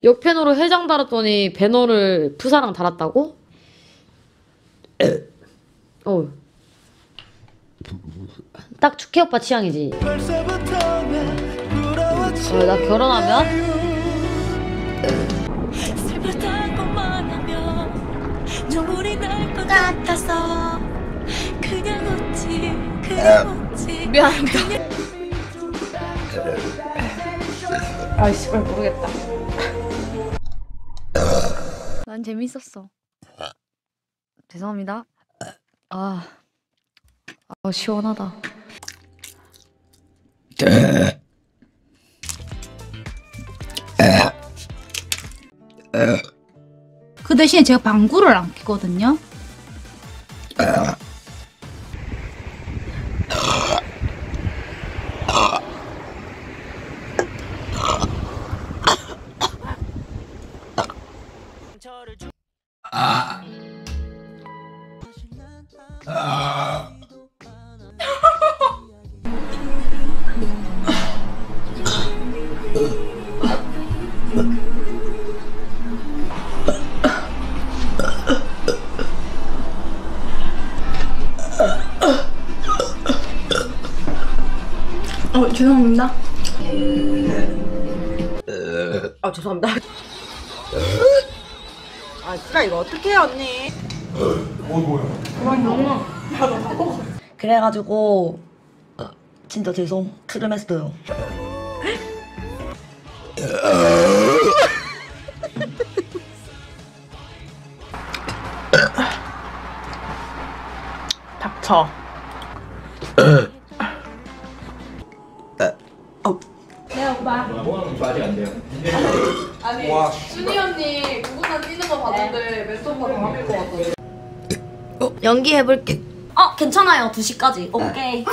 역배너로 회장 달았더니 배너를 푸사랑 달았다고? 딱 축해 오빠 취향이지. 나 결혼하면? 눈물이 날 것 같아서 그냥 웃지 미안합니다. 아이씨, 모르겠다. 난 재밌었어. 죄송합니다. 시원하다. 그 대신에 제가 방구를 안 끼거든요. 죄송합니다. 죄송합니다. 진짜 이거 어떻게 해, 언니? 뭐야? 그래가지고 진짜 죄송 트름했어요. 닥쳐. 네 오빠. 저 아직 안 돼요. 아니 준이 언니 구구단 뛰는 거 봤는데 멘토가 더 합일 것 같던데. 연기해볼게. 괜찮아요. 2시까지. 오케이.